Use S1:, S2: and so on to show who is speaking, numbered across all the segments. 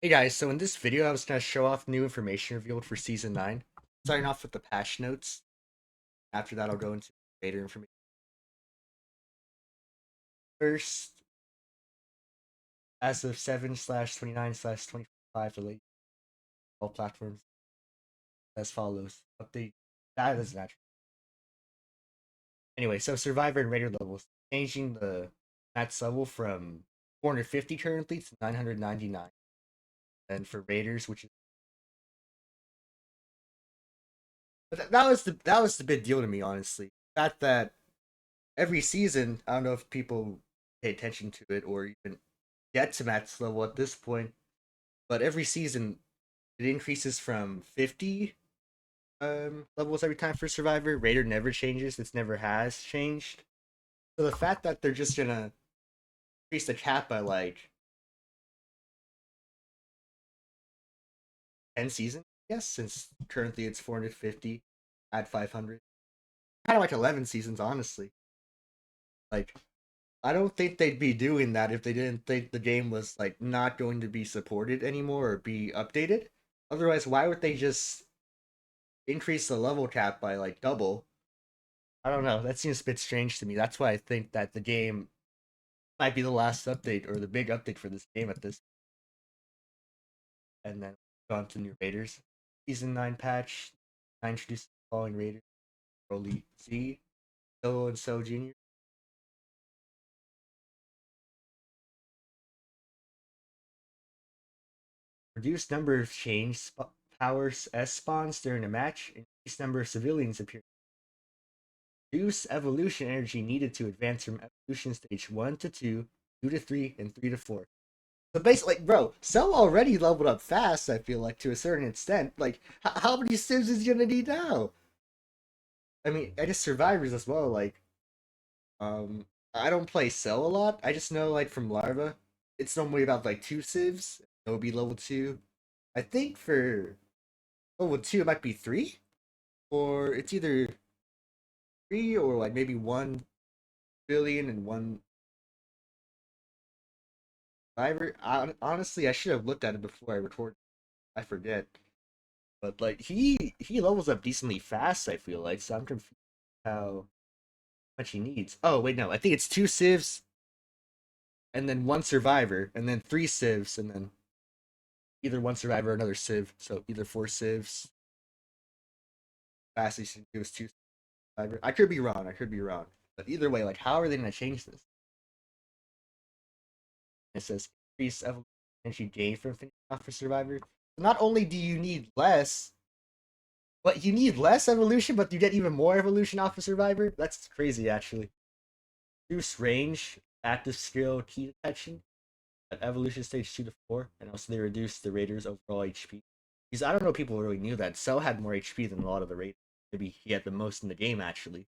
S1: Hey guys, so in this video I was going to show off new information revealed for Season 9. Starting off with the patch notes. After that I'll go into greater information. First, as of 7/29/2025, the latest all platforms as follows. Update. That is natural. Anyway, so Survivor and Raider levels. Changing the max level from 450 currently to 999. And for Raiders, which is that was the big deal to me, honestly. The fact that every season, I don't know if people pay attention to it or even get to max level at this point, but every season it increases from 50 levels every time for Survivor. Raider never changes, it's never has changed. So the fact that they're just gonna increase the cap by like 10 seasons, yes, since currently it's 450, add 500. Kind of like 11 seasons, honestly. Like, I don't think they'd be doing that if they didn't think the game was like not going to be supported anymore or be updated. Otherwise, why would they just increase the level cap by like double? I don't know. That seems a bit strange to me. That's why I think that the game might be the last update or the big update for this game at this. And then on to new raiders. Season 9 patch. I introduced the following raiders: Broly Z, Solo and So Jr., reduced number of powers S spawns during a match, increased number of civilians appear. Reduce evolution energy needed to advance from evolution stage 1 to 2, 2 to 3, and 3 to 4. So basically, like, bro, Cell already leveled up fast, I feel like, to a certain extent. Like, how many Sims is he gonna need now? I mean, I guess survivors as well, like, I don't play Cell a lot. I just know, like, from Larva, it's normally about, like, 2 civs. It would be level 2. I think for level 2, it might be 3? Or it's either 3 or, like, maybe 1 billion and one Survivor. Honestly, I should have looked at it before I recorded. I forget, but like he levels up decently fast. I feel like, so I'm confused how much he needs. Oh wait, no, I think it's 2 civs and then 1 survivor, and then 3 civs, and then either 1 survivor or another civ. So either 4 civs. Fastest you can do is 2 survivor. I could be wrong. I could be wrong. But either way, like, how are they gonna change this? It says increase evolution energy gain from finishing off for survivor. Not only do you need less, but you need less evolution, but you get even more evolution off of Survivor? That's crazy, actually. Reduce range, active skill, key detection at evolution stage 2 to 4, and also they reduce the Raiders' overall HP. Because I don't know if people really knew that. Cell had more HP than a lot of the Raiders. Maybe he had the most in the game, actually.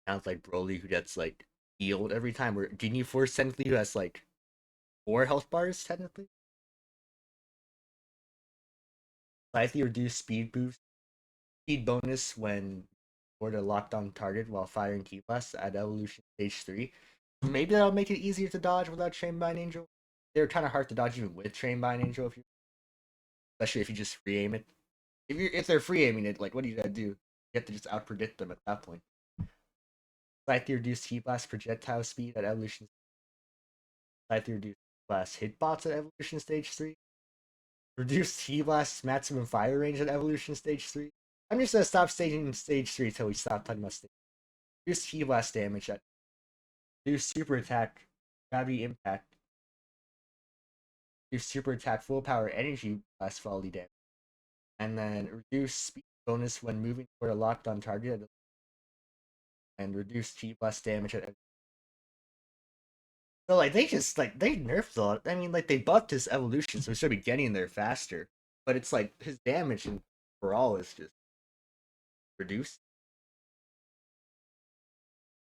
S1: Sounds like Broly, who gets, like, healed every time, or Genie Force, technically, who has, like, 4 health bars, technically. Slightly reduced speed boost. Speed bonus when or to locked on target while firing key blasts at evolution stage 3. Maybe that'll make it easier to dodge without Trainbind Angel. They're kind of hard to dodge even with Trainbind Angel, especially if you just free aim it. If they're free aiming it, like, what do you gotta do? You have to just out predict them at that point. Slightly reduced key blast projectile speed at evolution. Slightly reduced blast hitbox at evolution stage 3. Reduced key blast maximum fire range at evolution stage 3. I'm just gonna stop staging stage 3 until we stop talking about stage. Reduced key blast damage at do super attack, gravity impact, do super attack, full power, energy blast volley damage, and then reduce speed bonus when moving toward a locked on target, and reduce G blast damage at. So like they just like they nerfed a lot. I mean, like they buffed his evolution, so he should be getting there faster. But it's like his damage and overall is just reduced.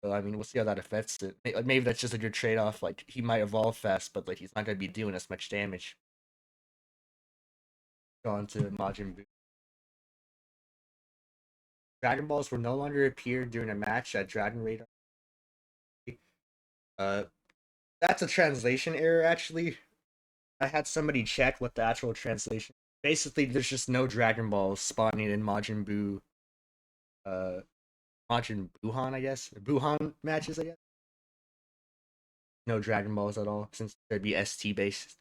S1: So I mean, we'll see how that affects it. Maybe that's just a good trade off. Like he might evolve fast, but like he's not gonna be doing as much damage. Go on to Majin Buu. Dragon Balls will no longer appear during a match at Dragon Radar. Uh, that's a translation error, actually. I had somebody check what the actual translation. Basically, there's just no Dragon Balls spawning in uh, Majin Buhan, I guess, or Buhan matches, I guess. No Dragon Balls at all, since there'd be ST based.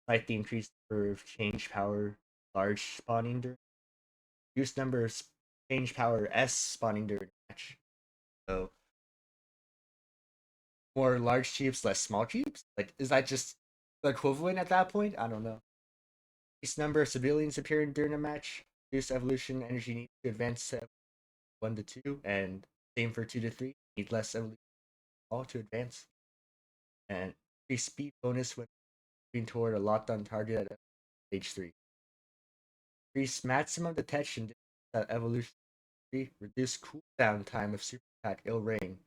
S1: Like the increased number of change power large spawning during use number of change power S spawning during match. So more large cubes, less small cubes. Like, is that just the equivalent at that point? I don't know. Increased number of civilians appearing during a match. Reduce evolution energy needs to advance to 1 to 2, and same for 2 to 3. Need less evolution all to advance. And increase speed bonus when moving toward a locked on target at stage 3. Increase maximum detection at evolution 3. Reduce cooldown time of super attack ill rain.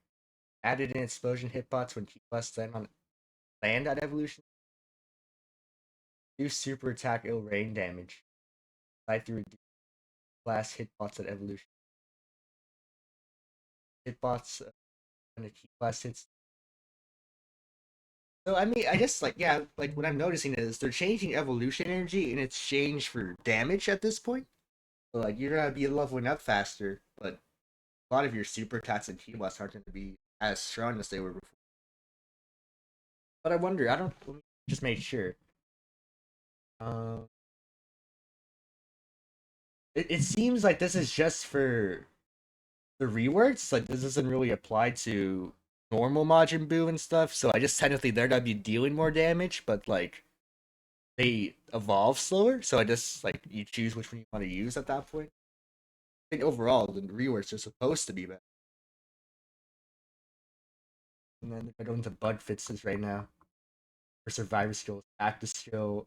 S1: Added an explosion hitbox when Key Blast land at evolution. Reduce super attack ill rain damage. Slightly reduce blast hitbox at evolution. Hitbox when the Key Blast hits. So I mean, I guess like yeah, like what I'm noticing is they're changing evolution energy in exchange for damage at this point. So like you're gonna be leveling up faster, but a lot of your super attacks and Key Blasts aren't gonna be as strong as they were before. But I wonder, I don't let me just make sure. Um, it seems like this is just for the reworks. Like this doesn't really apply to normal Majin Buu and stuff. So I guess technically they're gonna be dealing more damage, but like they evolve slower. So I just like you choose which one you want to use at that point. I think overall the reworks are supposed to be better. And then if I go into bug fixes right now for survivor skills, active skill,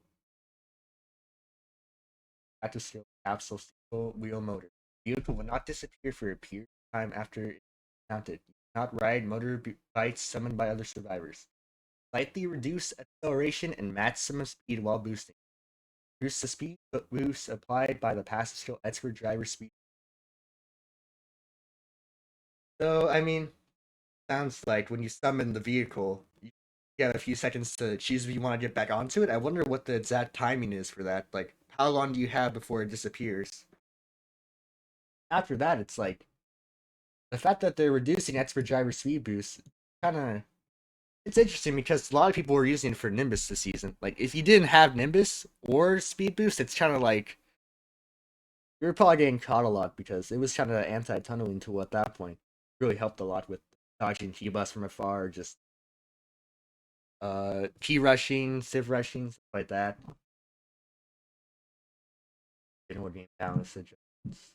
S1: capsule, skill, wheel motor. Vehicle will not disappear for a period of time after it's mounted. You cannot ride motorbikes summoned by other survivors. Slightly reduce acceleration and maximum speed while boosting. Reduce the speed boost applied by the passive skill expert driver speed. So I mean, sounds like when you summon the vehicle, you have a few seconds to choose if you want to get back onto it. I wonder what the exact timing is for that. Like, how long do you have before it disappears? After that, it's like the fact that they're reducing expert driver speed boost kind of it's interesting because a lot of people were using it for Nimbus this season. Like, if you didn't have Nimbus or speed boost, it's kind of like you were probably getting caught a lot because it was kind of anti-tunneling tool at that point. It really helped a lot with dodging key bus from afar, just key rushing, civ rushing, stuff like that. General game balance adjustments.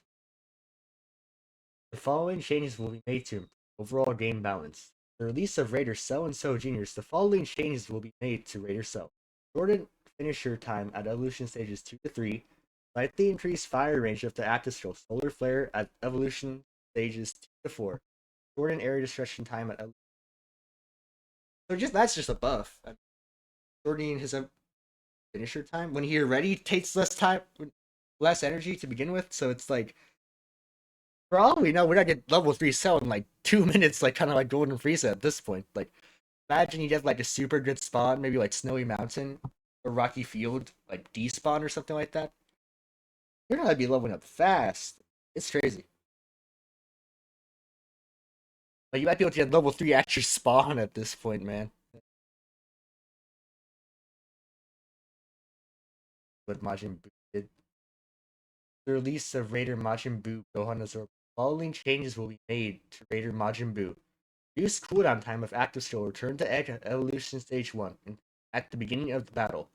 S1: The following changes will be made to improve overall game balance. The release of Raider Cell and Cell Juniors, the following changes will be made to Raider Cell. Shortened finisher time at evolution stages 2 to 3, slightly increased fire range of the active skill Solar Flare at evolution stages 2 to 4, shortened area destruction time at so just that's just a buff. Shortening his finisher time when he already takes less time, less energy to begin with. So it's like for all we know, we're gonna get level 3 cell in like 2 minutes, like kind of like Golden Frieza at this point. Like, imagine you get like a super good spawn, maybe like Snowy Mountain or Rocky Field, like despawn or something like that. You're gonna be leveling up fast. It's crazy. Like, you might be able to get level 3 actually spawn at this point, man. What Majin Buu did. The release of Raider Majin Buu Gohan Azor. Following changes will be made to Raider Majin Buu. Reduce cooldown time of active skill. Return to Edge at Evolution Stage 1 and at the beginning of the battle.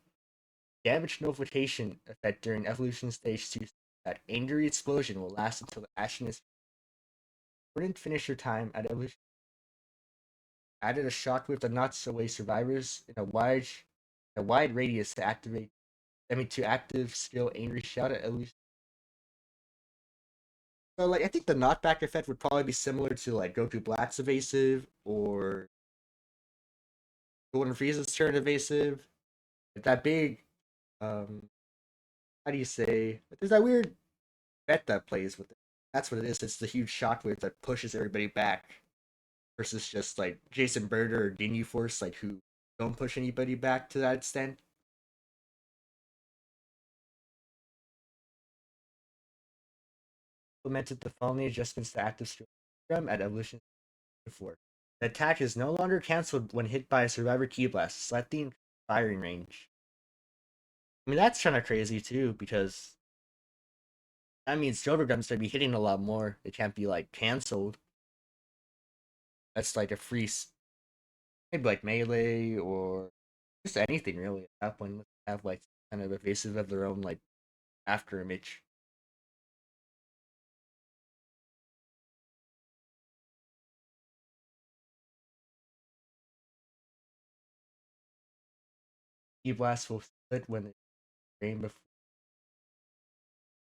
S1: Damage notification effect during Evolution Stage 2. That Angry Explosion will last until the action is shortened finisher time at Evolution. Added a shockwave that knocks away survivors in a wide radius to to active skill Angry Shout at Evolution. So like I think the knockback effect would probably be similar to like Goku Black's evasive or Golden Frieza's turn evasive. Like that big how do you say there's that weird bet that plays with it. That's what it is. It's the huge shockwave that pushes everybody back versus just like Jason Birder or Ginyu Force, like who don't push anybody back to that extent. implemented the following adjustments to active skill program at Evolution 4. The attack is no longer cancelled when hit by a Survivor Ki Blast, selecting firing range. I mean, that's kind of crazy too, because that means Silver Gun's gonna be hitting a lot more. It can't be like cancelled. That's like a free, maybe like melee or just anything really. At that point, let's have like kind of evasive of their own like after image. Ki Blast will split when the frame before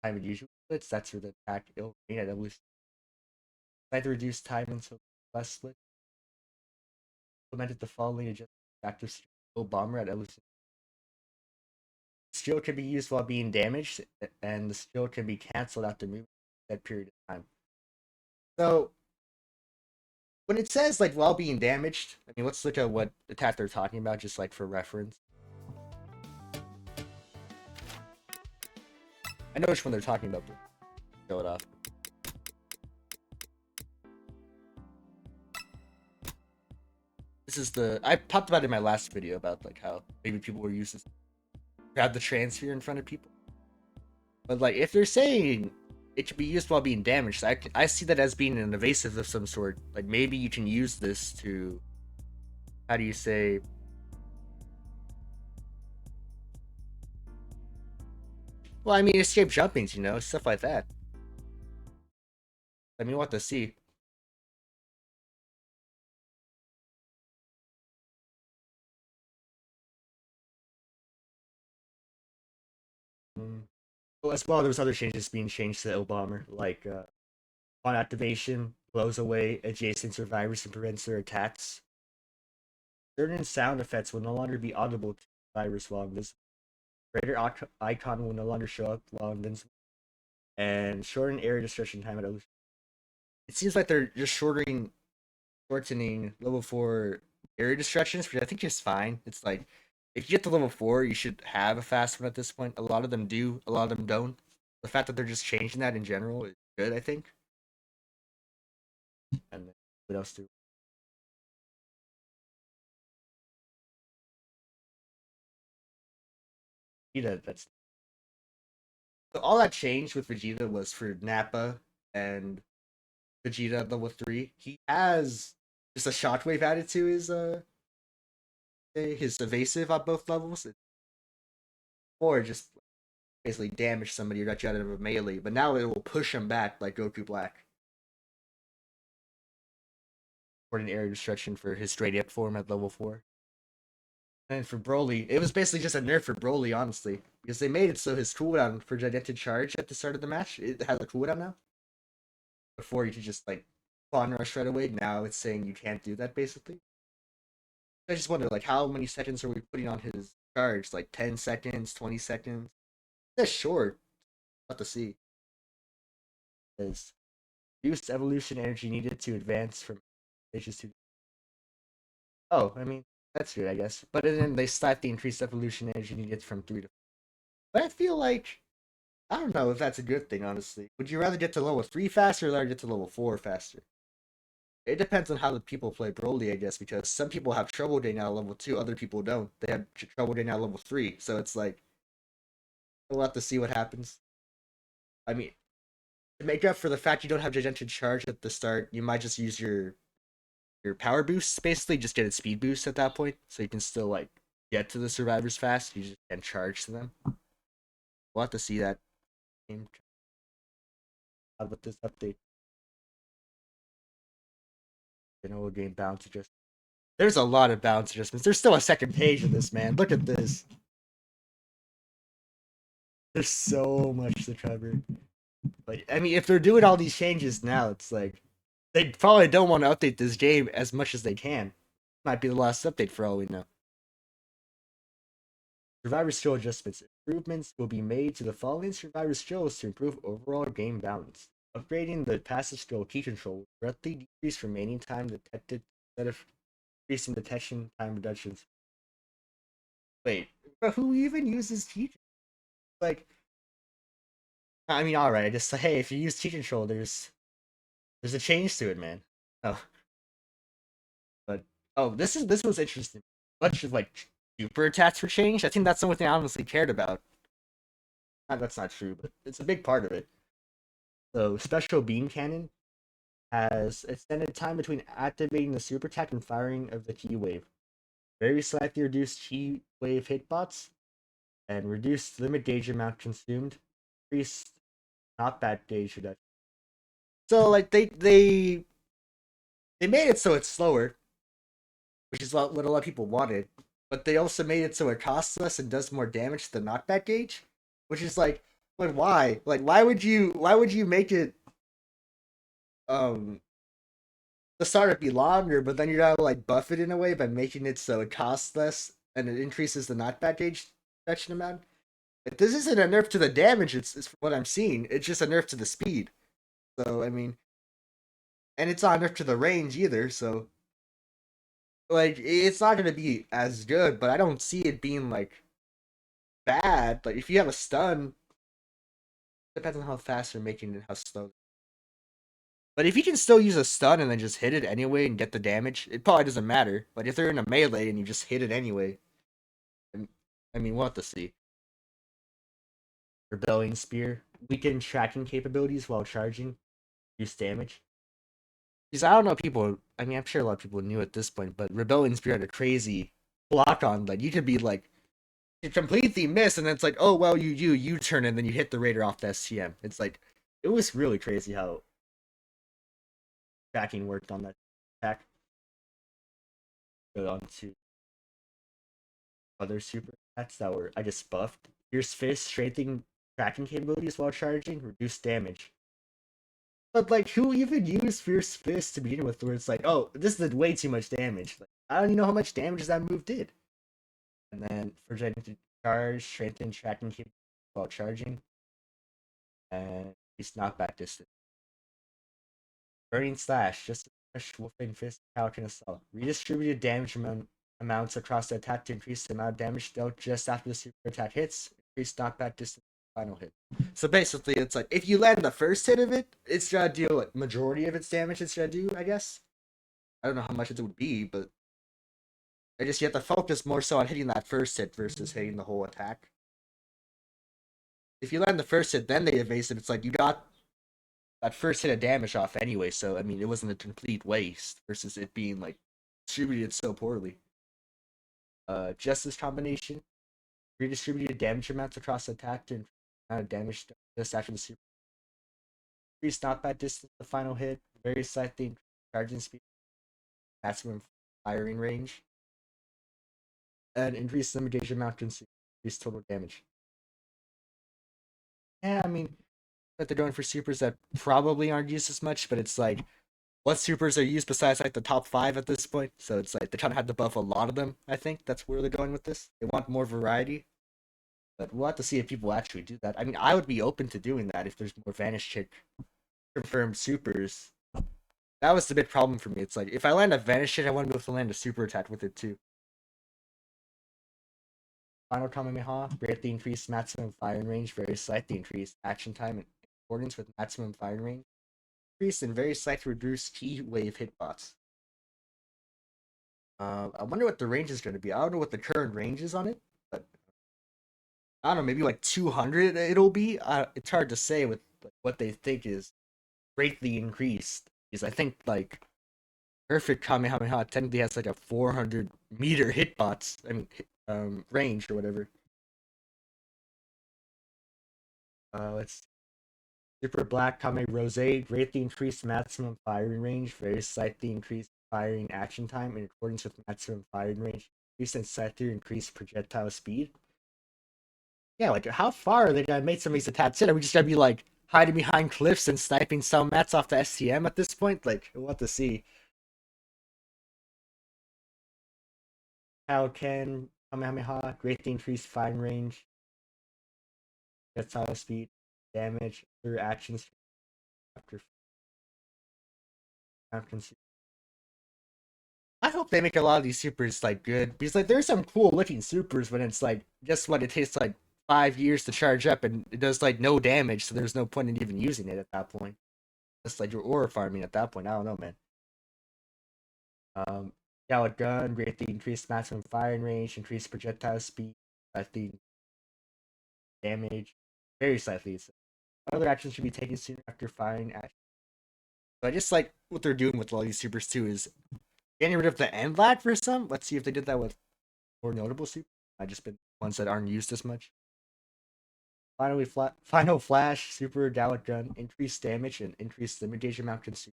S1: time it usually splits. That's for the attack ill rain at evolution. Try to reduce time until less split. Implemented the following adjustment active skill bomber at evolution. Skill can be used while being damaged, and the skill can be cancelled after moving that period of time. So when it says like while being damaged, I mean let's look at what attack they're talking about, just like for reference. I know which one they're talking about, but show it off. This is the I talked about it in my last video about like how maybe people were used to grab the transfer in front of people. But like if they're saying it should be used while being damaged, I see that as being an evasive of some sort. Like maybe you can use this to, how do you say, well, I mean escape jumpings, you know, stuff like that. I mean, we'll have to see. Well, as well, there's other changes being changed to the Bomber, like on activation, blows away adjacent survivors and prevents their attacks. Certain sound effects will no longer be audible to survivors while invisible. Greater icon will no longer show up while invincible. And shorten area destruction time at illusion. It seems like they're just shortening level 4 area destructions, which I think is fine. It's like if you get to level 4, you should have a fast one at this point. A lot of them do, a lot of them don't. The fact that they're just changing that in general is good, I think. And what else do? Vegeta, that's so all that changed with Vegeta was for Nappa and Vegeta at level 3. He has just a shockwave added to his evasive on both levels. Or just basically damage somebody or got you out of a melee, but now it will push him back like Goku Black. For an area destruction for his straight up form at level 4. And for Broly, it was basically just a nerf for Broly, honestly. Because they made it so his cooldown for Gigantic Charge at the start of the match, it has a cooldown now. Before you could just like spawn rush right away, now it's saying you can't do that basically. I just wonder like how many seconds are we putting on his charge? Like 10 seconds, 20 seconds? That's short. What to see. Is reduced evolution energy needed to advance from stages to. Oh, I mean, that's good, I guess. But then they slapped the increased evolution energy needed from 3 to 4. But I feel like, I don't know if that's a good thing, honestly. Would you rather get to level 3 faster or rather get to level 4 faster? It depends on how the people play Broly, I guess, because some people have trouble getting out of level 2, other people don't. They have trouble getting out of level 3. So it's like, we'll have to see what happens. I mean, to make up for the fact you don't have Gigantic Charge at the start, you might just use your power boosts, basically just get a speed boost at that point, so you can still like get to the survivors fast. You just can charge to them. We'll have to see that game with this update. Vanilla game balance adjustments. There's a lot of balance adjustments. There's still a second page of this, man. Look at this. There's so much to cover. Like, I mean, if they're doing all these changes now, it's like they probably don't want to update this game as much as they can. Might be the last update for all we know. Survivor skill adjustments. Improvements will be made to the following survivor skills to improve overall game balance. Upgrading the passive skill key control will greatly decrease remaining time detected instead of increasing detection time reductions. Wait, but who even uses key? Like, I mean, all right, just hey, if you use T control, there's a change to it, man. Oh, but oh, this was interesting. Much of like super attacks were changed. I think that's the only thing I honestly cared about. That's not true, but it's a big part of it. So special beam cannon has extended time between activating the super attack and firing of the key wave. Very slightly reduced key wave hitbox and reduced limit gauge amount consumed. Increased not bad gauge reduction. So like they made it so it's slower, which is what a lot of people wanted. But they also made it so it costs less and does more damage to the knockback gauge, which is like why? Like why would you make it um the startup be longer, but then you gotta like buff it in a way by making it so it costs less and it increases the knockback gauge reduction amount. If this isn't a nerf to the damage, it's what I'm seeing. It's just a nerf to the speed. So I mean, and it's not a nerf to the range either. So like, it's not gonna be as good, but I don't see it being like bad. Like if you have a stun, depends on how fast you're making it and how slow. But if you can still use a stun and then just hit it anyway and get the damage, it probably doesn't matter. But if they're in a melee and you just hit it anyway, I mean, we'll have to see. Rebellion Spear. Weaken tracking capabilities while charging. Reduce damage. Because I don't know people, I mean, I'm sure a lot of people knew at this point, but Rebellion Spear had a crazy block on. Like, you could be like, you completely miss, and then it's like, oh, well, you turn, and then you hit the Raider off the STM. It's like, it was really crazy how tracking worked on that attack. Go on to other super attacks that were, I just buffed. Fierce Fist, strengthening tracking capabilities while charging, reduce damage. But like, who even used Fierce Fist to begin with? Where it's like, oh, this did way too much damage. Like, I don't even know how much damage that move did. And then for getting to charge, strengthen tracking capabilities while charging, and increase knockback distance. Burning Slash, just a fresh Wolfing Fist, Falcon Assault. Redistributed damage amounts across the attack to increase the amount of damage dealt just after the super attack hits. Increase knockback distance final hit. So basically, it's like if you land the first hit of it, it's gonna deal like majority of its damage. It's gonna do, I guess. I don't know how much it would be, but I just you have to focus more so on hitting that first hit versus hitting the whole attack. If you land the first hit, then they evasive. It's like you got that first hit of damage off anyway, so I mean it wasn't a complete waste versus it being like distributed so poorly. Justice combination redistributed damage amounts across the attack to amount of damage just after the super. Increased knockback distance, the final hit, very slightly charging speed, maximum firing range, and increased limit amount consumed, increased total damage. Yeah, I mean that they're going for supers that probably aren't used as much, but it's like what supers are used besides like the top five at this point. So it's like they kind of had to buff a lot of them. I think that's where they're going with this. They want more variety, but we'll have to see if people actually do that. I mean, I would be open to doing that if there's more Vanish Chick confirmed supers. That was the big problem for me. It's like if I land a Vanish Chick, I want to be able to land a super attack with it too. Final Kamehameha, greatly increased maximum firing range, very slightly increased action time in accordance with maximum firing range, increased and very slightly reduced key wave hitbox. I wonder what the range is going to be. I don't know what the current range is on it, but I don't know, maybe like 200 it'll be. It's hard to say with like, what they think is greatly increased. Because I think like Perfect Kamehameha technically has like a 400-meter hitbox. I mean, range or whatever. Let's see. Super Black Kame Rose, greatly increased maximum firing range, very slightly increased firing action time in accordance with maximum firing range, increased and slightly increased projectile speed. Yeah, like how far are they gonna make some of these attacks in? Are we just gonna be like hiding behind cliffs and sniping some mats off the STM at this point? Like, we'll have to see. How can Kamehameha greatly increase firing range, projectile speed, damage through actions after I hope they make a lot of these supers like good because like there's some cool looking supers when it's like just what it tastes like 5 years to charge up, and it does like no damage, so there's no point in even using it at that point. Just like your aura farming at that point. I don't know, man. Um, yeah, with gun, greatly increased maximum firing range, increased projectile speed, slightly damage, very slightly. So other actions should be taken sooner after firing action. So I just like what they're doing with all these supers too is getting rid of the end lag for some. Let's see if they did that with more notable supers. I just been ones that aren't used as much. Finally, final flash, super Dalek gun, increased damage and increased limitation amount consumed.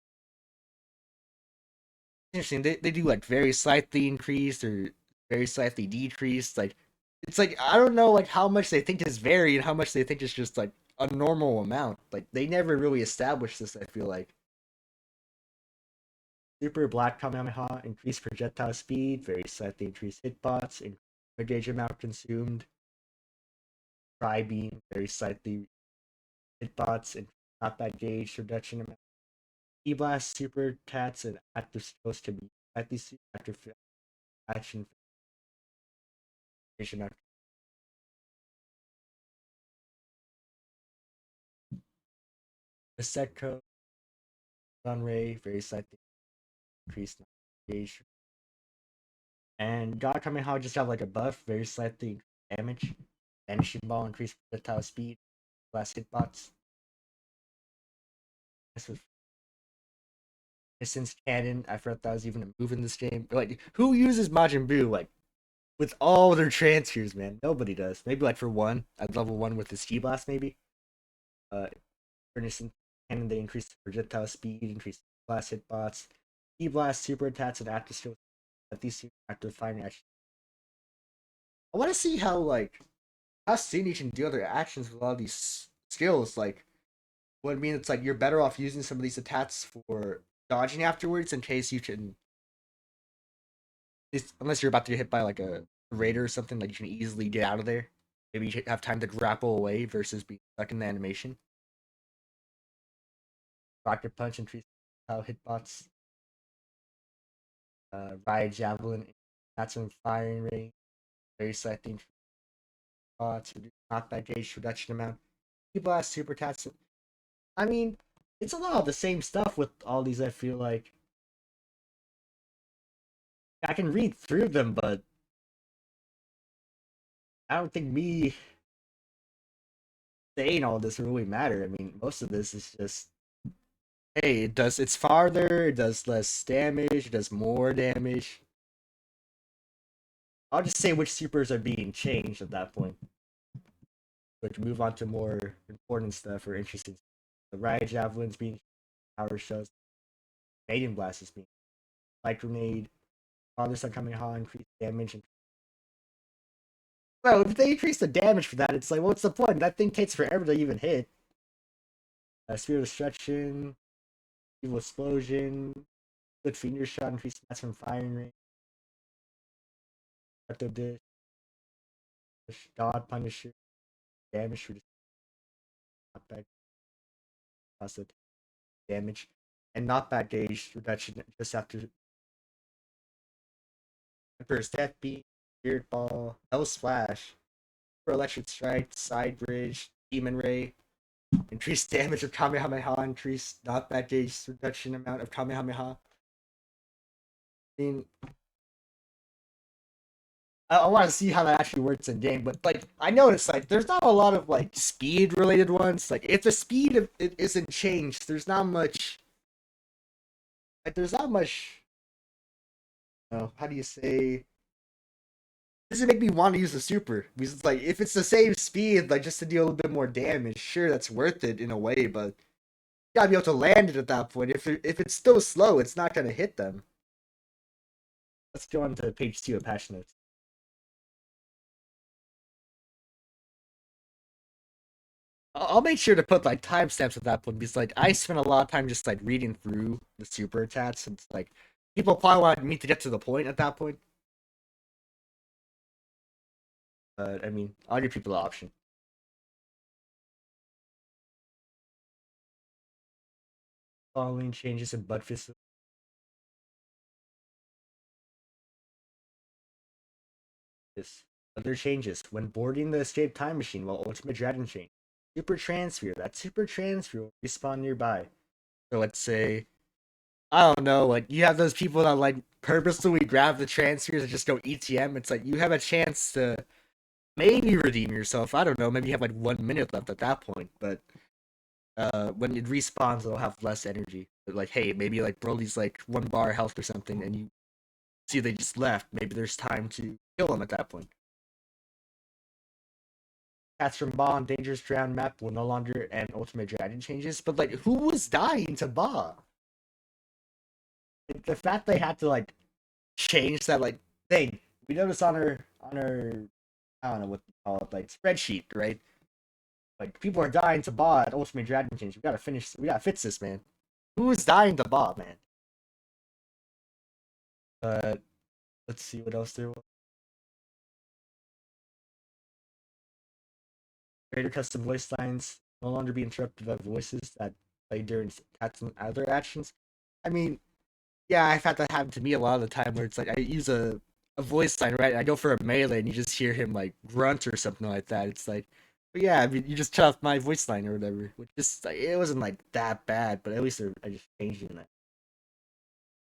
S1: Interesting. They do like very slightly increased or very slightly decreased. Like it's like I don't know like how much they think is vary and how much they think is just like a normal amount. Like they never really established this. I feel like super black Kamehameha, increased projectile speed, very slightly increased hitbox, increased gauge amount consumed. Tri beam, very slightly hitbox and not that gauge reduction amount. E-Blast, Super Tats, and active skills can be slightly active action formation. The set code, Run Ray, very slightly increased gauge. And God Kamehameha just have like a buff, very slightly damage. Vanishing Ball, increased projectile speed, less hitbox. This was since canon. I forgot that was even a move in this game. Like, who uses Majin Buu like with all their transfers, man? Nobody does. Maybe like for one, at level one with his G Blast, maybe. For instance, canon they increase the projectile speed, increase blast hitbox, G Blast, super attacks, and after skills. At these active firing actions. I want to see how Cindy can do other actions with all these skills. Like, what I mean, it's like you're better off using some of these attacks for dodging afterwards in case you can unless you're about to get hit by like a raider or something, like you can easily get out of there. Maybe you have time to grapple away versus being stuck in the animation. Rocket punch increase how hitbox. Riot javelin, that's some firing rate. Very slightly bots, knockback gauge reduction amount. People have super tats. I mean, it's a lot of the same stuff with all these. I feel like I can read through them, but I don't think me saying all this really matter. I mean, most of this is just hey, it's farther, it does less damage, it does more damage. I'll just say which supers are being changed at that point. But to move on to more important stuff or interesting stuff. The Riot Javelins being power shells, Maiden Blast is being Light Grenade, Father Sun Kamehameha increased damage. And well, if they increase the damage for that, it's like, what's the point? That thing takes forever to even hit. Sphere of Destruction, Evil Explosion, Good Finger Shot, increased maximum firing rate. Crypto Dish, God Punisher, damage for knockback, positive damage, and knockback gauge reduction just after Emperor's Death Beat, Beard Ball, Hell's Splash, for Electric Strike, Side Bridge, Demon Ray, increased damage of Kamehameha, increased knockback gauge reduction amount of Kamehameha. I mean, I want to see how that actually works in game, but like I noticed, like there's not a lot of like speed related ones. Like if the speed of it isn't changed, there's not much. Like there's not much. How do you say? Doesn't make me want to use the super because it's like if it's the same speed, like just to deal a little bit more damage, sure that's worth it in a way, but you gotta be able to land it at that point. If it's still slow, it's not gonna hit them. Let's go on to page 2 of patch notes. I'll make sure to put like timestamps at that point because like I spent a lot of time just like reading through the super attacks and it's like people probably want me to get to the point at that point. But I mean, I'll give people the option. Following changes in bud facility. This Other changes. When boarding the escape time machine while Ultimate Dragon change. Super transfer. That super transfer will respawn nearby. So let's say, I don't know, like you have those people that like purposely grab the transfers and just go ETM. It's like you have a chance to maybe redeem yourself. I don't know. Maybe you have like 1 minute left at that point. But when it respawns, it'll have less energy. But like, hey, maybe like Broly's like 1 bar health or something, and you see they just left. Maybe there's time to kill them at that point. Cats from Ba on Dangerous Drown map will no longer end Ultimate Dragon changes. But like, who was dying to Ba? Like, the fact they had to like change that like thing. We noticed on our I don't know what you call it, like spreadsheet, right? Like people are dying to Ba at Ultimate Dragon change. We gotta finish. We gotta fix this, man. Who is dying to Ba, man? But let's see what else there was. Greater custom voice lines no longer be interrupted by voices that play during attacks and other actions. I mean, yeah, I've had that happen to me a lot of the time where it's like I use a voice line, right? I go for a melee and you just hear him like grunt or something like that. It's like, but yeah, I mean, you just cut off my voice line or whatever. Which just like, it wasn't like that bad, but at least I just changed that.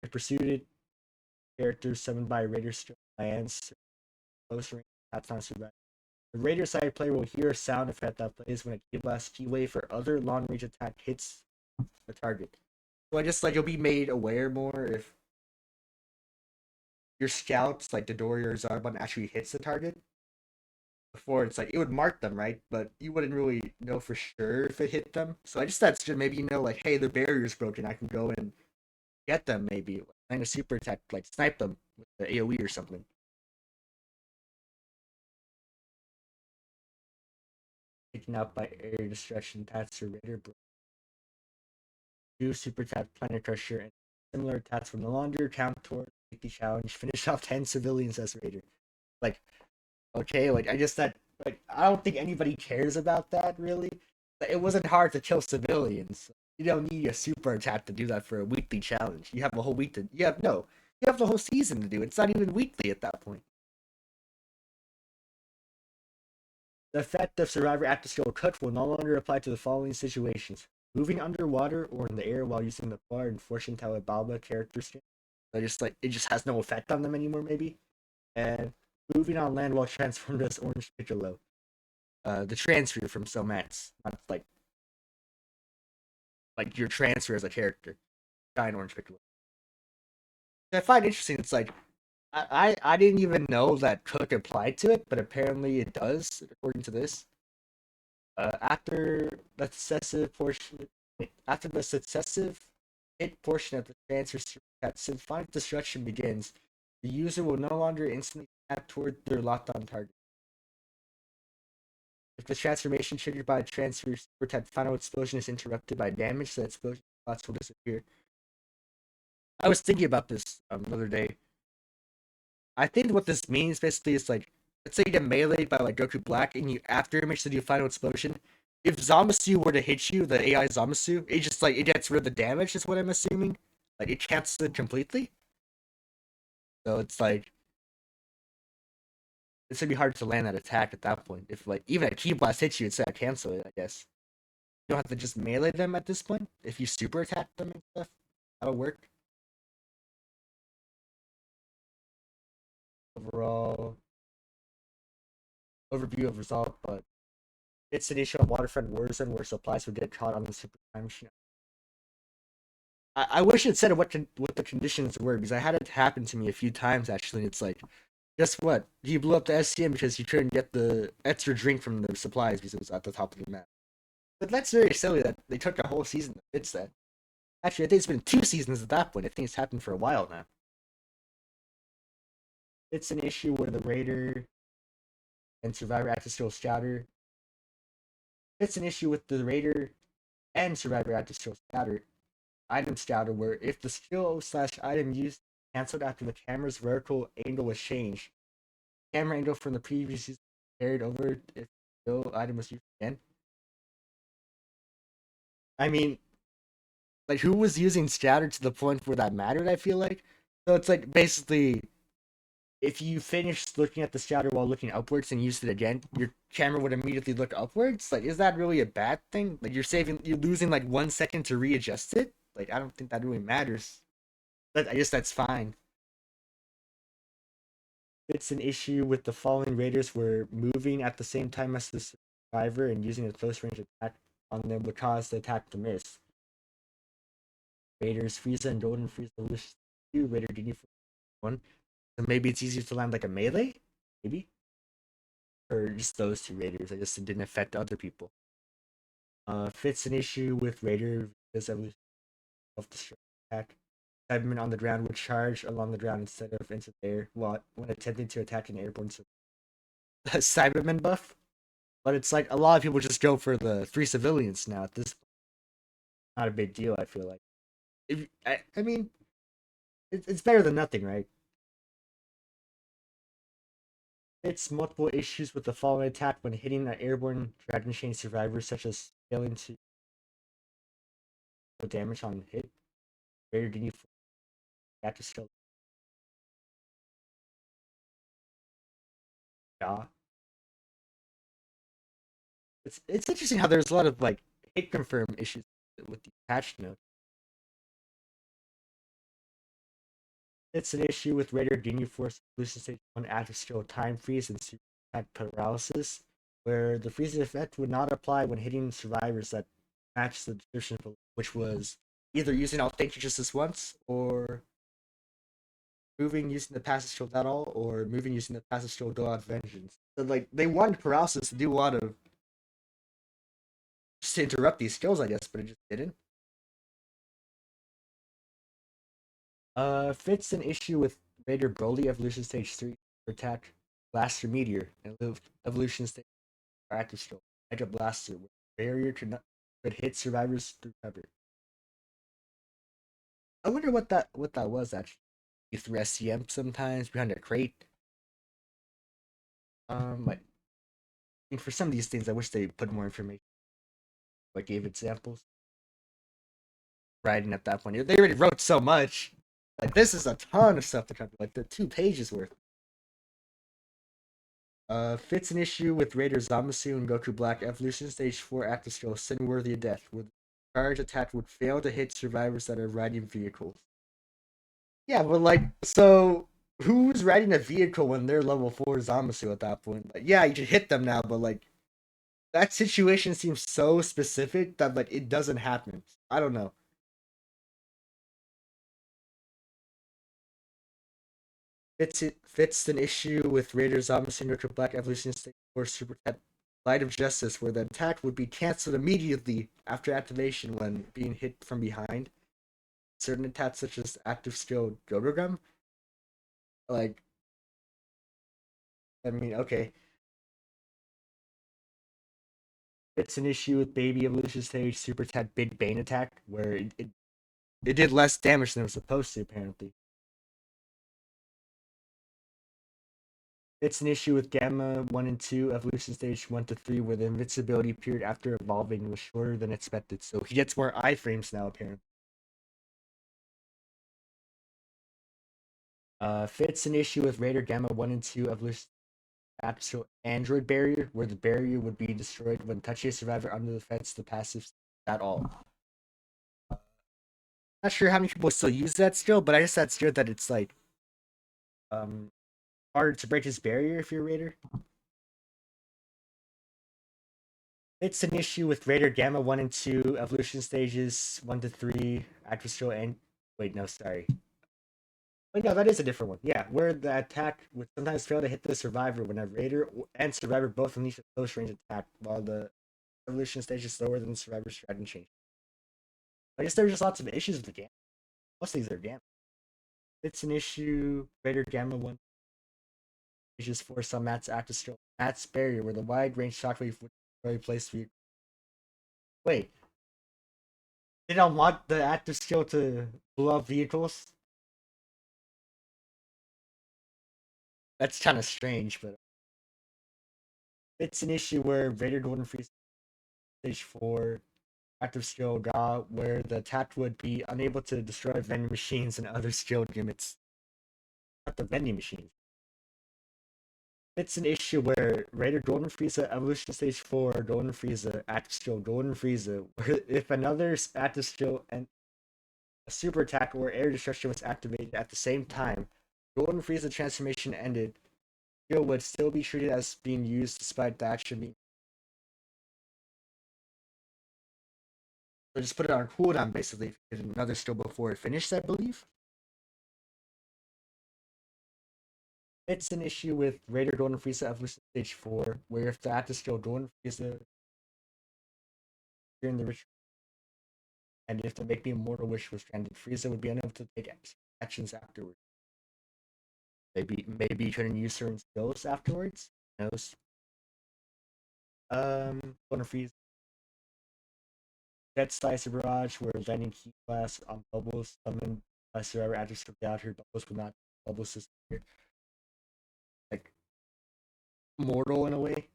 S1: I pursued it. Characters summoned by Raider lands close range. That's not survive. The Raider side player will hear a sound effect that plays when a Ki Blast Ki Wave for other long range attack hits the target. So I just like you'll be made aware more if your scouts, like the Dory or Zarbon, actually hits the target. Before it's like it would mark them, right? But you wouldn't really know for sure if it hit them. So I just that's just maybe you know like, hey, the barrier's broken. I can go and get them maybe. And a super attack, like snipe them with the AoE or something. Taken out by air destruction, Tats or Raider. Do super attack, Planet Crusher, and similar attacks from the longer count toward the challenge. Finish off 10 civilians as Raider. Like, okay, like I just that like I don't think anybody cares about that really. It wasn't hard to kill civilians. You don't need a super attack to do that for a weekly challenge. You have a whole week to you have no. You have the whole season to do. It's not even weekly at that point. The effect of Survivor Active Skill Cook will no longer apply to the following situations: moving underwater or in the air while using the bar and Fortune Tower Balba character skin. So just like it just has no effect on them anymore, maybe. And moving on land while transformed as Orange Piccolo. The transfer from Somats, not like your transfer as a character. Giant Orange Piccolo. I find interesting. It's like I didn't even know that Cook applied to it, but apparently it does, according to this. After the successive portion, after the successive hit portion of the transfer that symphonic destruction begins, the user will no longer instantly snap toward their locked-on target. If the transformation triggered by a transfer super type final explosion is interrupted by damage, the explosion spots will disappear. I was thinking about this the other day. I think what this means basically is like, let's say you get meleeed by like Goku Black and you after image to do final explosion. If Zamasu were to hit you, the AI Zamasu, it just like it gets rid of the damage, is what I'm assuming. Like it cancels it completely. So it's like it's gonna be hard to land that attack at that point. If like even a Ki Blast hits you, it's gonna cancel it, I guess. You don't have to just melee them at this point. If you super attack them and stuff, that'll work. Overall overview of result, but it's an issue on Waterfront Warzone where supplies would get caught on the super time machine. I wish it said what the conditions were because I had it happen to me a few times actually. It's like, guess what? You blew up the SCM because you couldn't get the extra drink from the supplies because it was at the top of the map. But that's very silly that they took a whole season to fix that. Actually, I think it's been 2 seasons at that point. I think it's happened for a while now. It's an issue where the Raider and Survivor Active Skill Scatter. It's an issue with the Raider and Survivor Active Skill Scatter item scouter where if the skill slash item used cancelled after the camera's vertical angle was changed, camera angle from the previous use carried over if the skill item was used again. I mean, like who was using scatter to the point where that mattered? I feel like so. It's like basically if you finished looking at the shadow while looking upwards and used it again, your camera would immediately look upwards. Like, is that really a bad thing? Like, you're losing like 1 second to readjust it. Like, I don't think that really matters. But I guess that's fine. It's an issue with the falling raiders where moving at the same time as the survivor and using a close range attack on them would cause the attack to miss. Raiders, Frieza and Golden Frieza Evolution 2, Raider DD 1. So maybe it's easier to land like a melee? Maybe? Or just those two raiders. I guess it didn't affect other people. Fits an issue with Raider because evolution self-destruct attack. Cybermen on the ground would charge along the ground instead of into the air while when attempting to attack an airborne Cyberman buff. But it's like a lot of people just go for the 3 civilians now at this point. Not a big deal, I feel like. I mean, it's better than nothing, right? It's multiple issues with the falling attack when hitting an airborne Dragon Chain survivor, such as failing to do damage on hit. Raider DD to skill. Yeah. It's interesting how there's a lot of like hit confirm issues with the patch note. It's an issue with Raider Ginyu Force Evolution Stage 1 active skill time freeze and super attack paralysis, where the freezing effect would not apply when hitting survivors that match the description, which was either using all thank you just this once, or moving using the passive skill at all, or moving using the passive skill go out vengeance. So like they wanted paralysis to do a lot of just to interrupt these skills, I guess, but it just didn't. Fits an issue with Raider Broly Evolution Stage 3 attack Blaster Meteor and Evolution Stage active skill Mega Blaster with barrier could hit survivors through cover. I wonder what that was actually. Through SCM sometimes behind a crate. Like, I mean, for some of these things, I wish they put more information. Like gave examples. Writing at that point, they already wrote so much. Like this is a ton of stuff to cover. Like the 2 pages worth. Fits an issue with Raider Zamasu and Goku Black Evolution Stage 4 active skill Sin Worthy of Death, where the charge attack would fail to hit survivors that are riding vehicles. Yeah, but like, so who's riding a vehicle when they're level 4 Zamasu at that point? Like, yeah, you should hit them now, but like, that situation seems so specific that like it doesn't happen. I don't know. Fits an issue with Raider Zamasu Goku Black Evolution Stage 4 Super Cat Light of Justice, where the attack would be cancelled immediately after activation when being hit from behind. Certain attacks, such as active skill Gogogum, like, I mean, okay. It's an issue with Baby Evolution Stage Super Tat Big Bane attack, where it did less damage than it was supposed to, apparently. It's an issue with Gamma 1 and 2 Evolution Stage 1 to 3, where the invincibility period after evolving was shorter than expected, so he gets more iframes now, apparently. Fits an issue with Raider Gamma 1 and 2 Evolution Actual Android Barrier, where the barrier would be destroyed when touching a survivor under the fence, the passive at all. Not sure how many people still use that skill, but I guess that's good that it's like um harder to break his barrier if you're a Raider. It's an issue with Raider Gamma 1 and 2 evolution stages 1 to 3, active skill and wait, no, sorry. Oh no, that is a different one. Yeah, where the attack would sometimes fail to hit the survivor when a Raider and survivor both unleash a close range attack, while the evolution stage is slower than the survivor's strategy. I guess there's just lots of issues with the game. Most of these are Gamma. It's an issue. Raider Gamma 1 is just for some Matt's active skill. Matt's barrier, where the wide range shockwave would replace you. Wait, they don't want the active skill to blow up vehicles? That's kind of strange, but it's an issue where Raider Golden Free Stage 4 active skill got where the attack would be unable to destroy vending machines and other skill gimmicks. Not the vending machines. It's an issue where Raider Golden Frieza Evolution Stage 4, Golden Frieza, Active Skill, Golden Frieza, where if another Active Skill and a Super Attack or Air Destruction was activated at the same time, Golden Frieza transformation ended, skill would still be treated as being used despite the action being. So just put it on cooldown basically, if another skill before it finished, I believe. It's an issue with Raider Golden Frieza Evolution Stage 4, where if the active skill Golden Frieza during the ritual, and if the Make Me Immortal wish was granted, Frieza would be unable to take actions afterwards. Maybe you couldn't use certain skills afterwards. Who knows? Golden Frieza. Dead Slicer Barrage, where landing Key Blast on bubbles, summon a survivor active skill out her bubbles would not bubbles disappear. Like mortal in a way.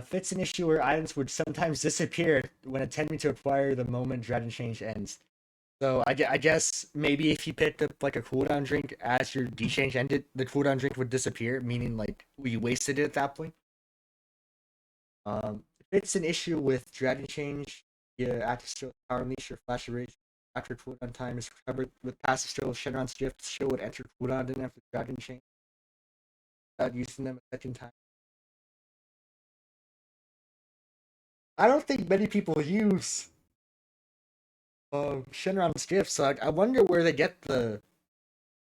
S1: Fits an issue where items would sometimes disappear when attempting to acquire the moment Dragon Change ends. So I guess maybe if you picked up like a cooldown drink as your D change ended, the cooldown drink would disappear, meaning like we wasted it at that point. If it's an issue with Dragon Change, yeah, active skill Power Unleash or Flash of Rage after cooldown time is covered with passive skill Shenron's Gift, skill would enter cooldown then after Dragon Change without using them a second time. I don't think many people use Shenron's Gift, so I wonder where they get the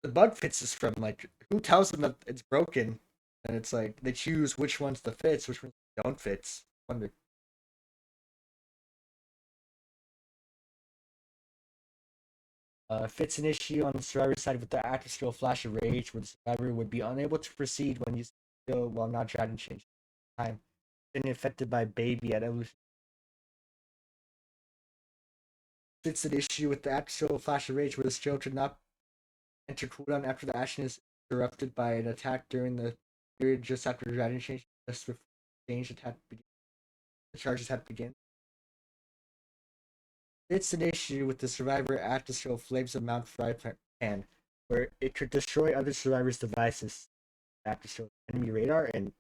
S1: bug fixes from. Like, who tells them that it's broken? And it's like they choose which ones to fix, which ones don't fix. I wonder. Fits an issue on the survivor side with the active skill Flash of Rage, where the survivor would be unable to proceed when using skill while not dragon change time. Been affected by Baby at evolution. Fits an issue with the active skill Flash of Rage, where the skill should not enter cooldown after the action is interrupted by an attack during the period just after the dragon change. Just before the change attack begins. The charges have to begin. It's an issue with the survivor act to show Flames of Mount Frypan, where it could destroy other survivors' devices. Act to show enemy radar and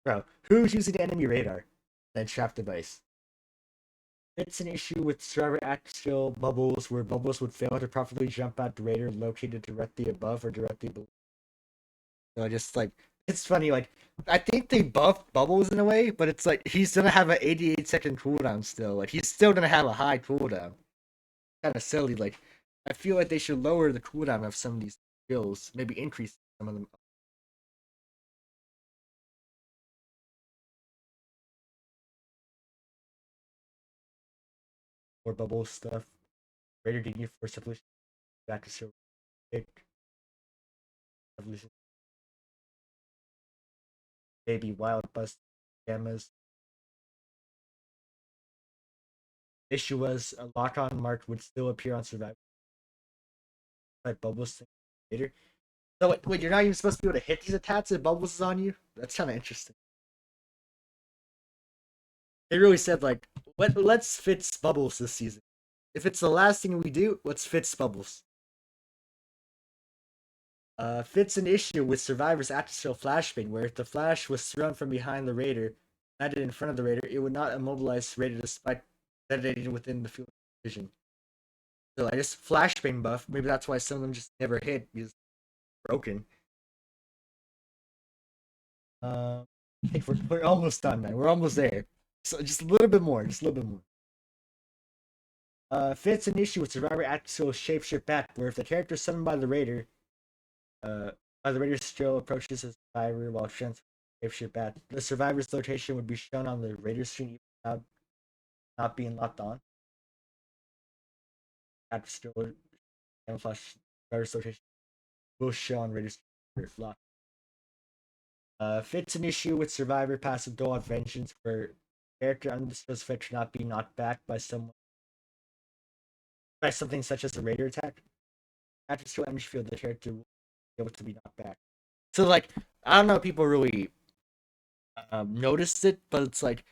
S1: bro, who's using enemy radar? Then trap device. It's an issue with survivor act skill bubbles, where bubbles would fail to properly jump out the radar located directly above or directly below. So I just like it's funny, like I think they buffed bubbles in a way, but it's like he's gonna have an 88-second cooldown still. Like he's still gonna have a high cooldown. Kind of silly. Like, I feel like they should lower the cooldown of some of these skills, maybe increase some of them. Or bubble stuff. Greater DD for evolution. Back to silver. Pick. Evolution. Baby wild bust. Gammas. Issue was a lock on mark would still appear on survival. Like bubbles later. So wait, you're not even supposed to be able to hit these attacks if bubbles is on you? That's kind of interesting. They really said like, let's fix bubbles this season. If it's the last thing we do, let's fix bubbles. Fits an issue with Survivor's active flashbang, where if the flash was thrown from behind the raider, landed in front of the raider, it would not immobilize the raider despite detonating within the field of vision. So I guess flashbang buff. Maybe that's why some of them just never hit because broken. I think we're almost done, man. We're almost there. So just a little bit more. Just a little bit more. Fits an issue with Survivor active shapeshift back, where if the character is summoned by the raider still approaches the survivor while transferring shapeshift back. The survivor's location would be shown on the raider screen without not being locked on. After still camouflage survivor's location will show on raider's screen locked. Fits an issue with survivor passive Doa Vengeance, where character under the spell's effect should not be knocked back by someone by something such as a raider attack. After skill damage field, the character will be able to be knocked back. So like I don't know if people really noticed it, but it's like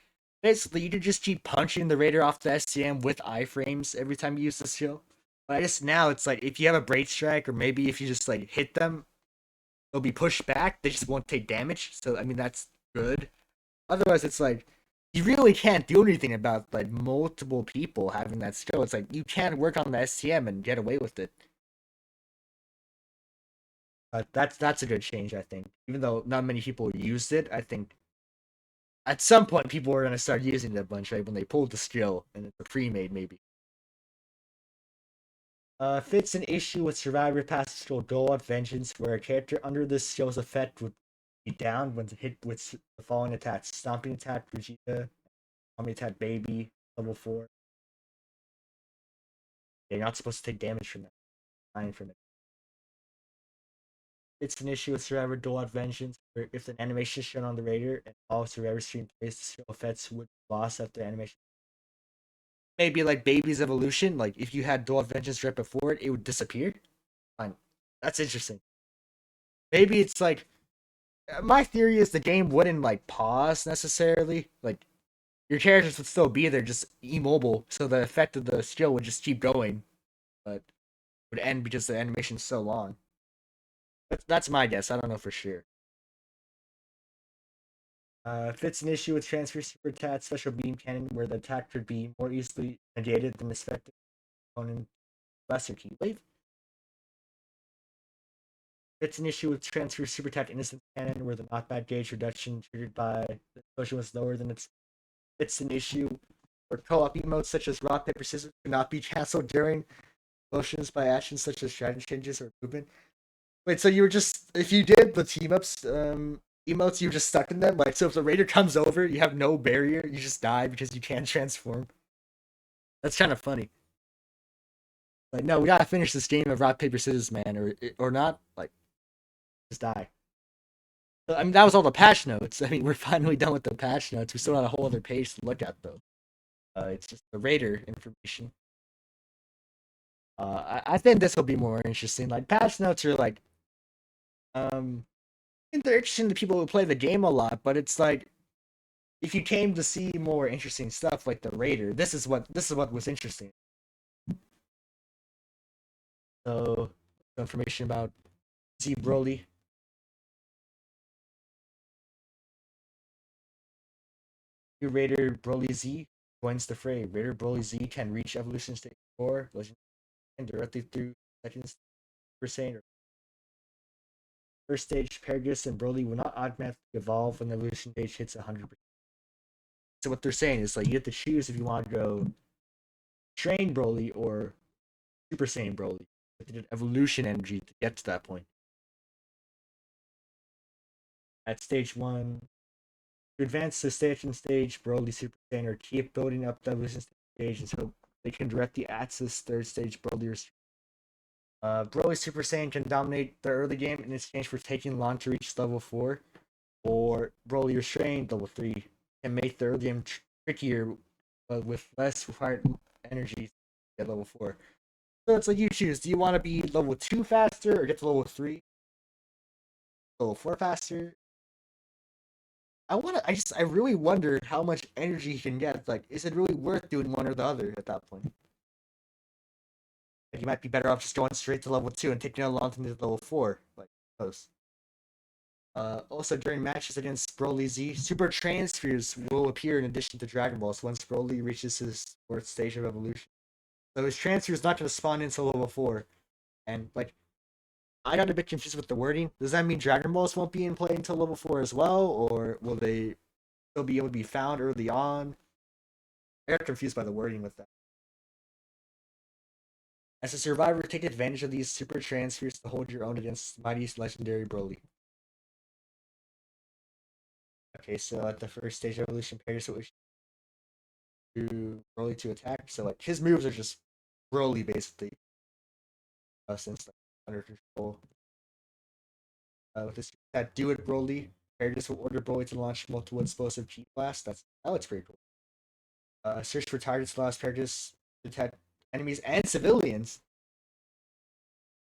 S1: basically you can just keep punching the raider off the SCM with iframes every time you use the skill. But I guess now it's like if you have a break strike or maybe if you just like hit them, they'll be pushed back. They just won't take damage. So I mean that's good. Otherwise, it's like you really can't do anything about like multiple people having that skill. It's like you can't work on the STM and get away with it. But that's a good change, I think. Even though not many people used it, I think at some point people are gonna start using it a bunch, right? When they pull the skill and it's a pre-made, maybe. Fits an issue with Survivor Pastoral Dole Vengeance, where a character under this skill's effect would be downed when hit with the following attacks: Stomping Attack, Vegeta, Omni Attack, Baby, level 4. You're not supposed to take damage from that. Fine from it. It's an issue with Survivor Dole Vengeance, where if an animation is shown on the radar and all Survivor stream plays, the skill effects would be lost after animation. Maybe like Baby's evolution, like if you had Dole Vengeance right before it, it would disappear. Fine. That's interesting. Maybe it's like my theory is the game wouldn't like pause necessarily. Like your characters would still be there, just immobile, so the effect of the skill would just keep going, but would end because the animation's so long. That's my guess. I don't know for sure. Fits an issue with transfer super attack special beam cannon, where the attack could be more easily negated than expected opponent lesser key wave. Fits an issue with transfer super attack innocence cannon, where the knockback gauge reduction triggered by the explosion was lower than its. It's an issue where co-op emotes such as rock paper scissors cannot be cancelled during motions by actions such as strategy changes or movement. Wait, so you were just if you did the team ups emotes, you were just stuck in them? Like, so if the raider comes over, you have no barrier, you just die because you can't transform. That's kind of funny. Like, no, we gotta finish this game of rock paper scissors, man, or not. Like, just die. I mean, that was all the patch notes. I mean, we're finally done with the patch notes. We still got a whole other page to look at, though. It's just the raider information. I think this will be more interesting. Like patch notes are like, I think they're interesting to people who play the game a lot, but it's like if you came to see more interesting stuff like the Raider, this is what was interesting. So information about Z Broly. Raider Broly Z joins the fray. Raider Broly Z can reach evolution stage 4, legend and directly through second Super Saiyan or first stage. Paragus and Broly will not automatically evolve when the evolution stage hits 100%. So what they're saying is like you have to choose if you want to go train Broly or Super Saiyan Broly. They did evolution energy to get to that point. At stage 1, to advance to stage, Broly Super Saiyan or keep building up the evolution stage until they can directly access third stage Broly. Broly Super Saiyan can dominate the early game in exchange for taking long to reach level 4, or Broly Restrained level 3 can make the early game trickier but with less required energy at level 4. So it's like you choose. Do you want to be level 2 faster or get to level 3? Level 4 faster? I really wonder how much energy you can get. Like, is it really worth doing one or the other at that point? Like, you might be better off just going straight to level 2 and taking a long time to level 4. Like, close. Also, during matches against Broly Z, Super Transfers will appear in addition to Dragon Balls once Broly reaches his fourth stage of evolution. So his transfer is not going to spawn until level 4. And, like, I got a bit confused with the wording. Does that mean Dragon Balls won't be in play until level 4 as well? Or will they still be able to be found early on? I got confused by the wording with that. As a survivor, take advantage of these super transfers to hold your own against Mighty's legendary Broly. Okay, so at the first stage of evolution, Paragus switch to Broly to attack. So like his moves are just Broly basically, since like, under control. With this that do it Broly, Paragus will order Broly to launch multiple explosive Ki blasts. That looks pretty cool. Search for targets allows Paragus to attack enemies and civilians.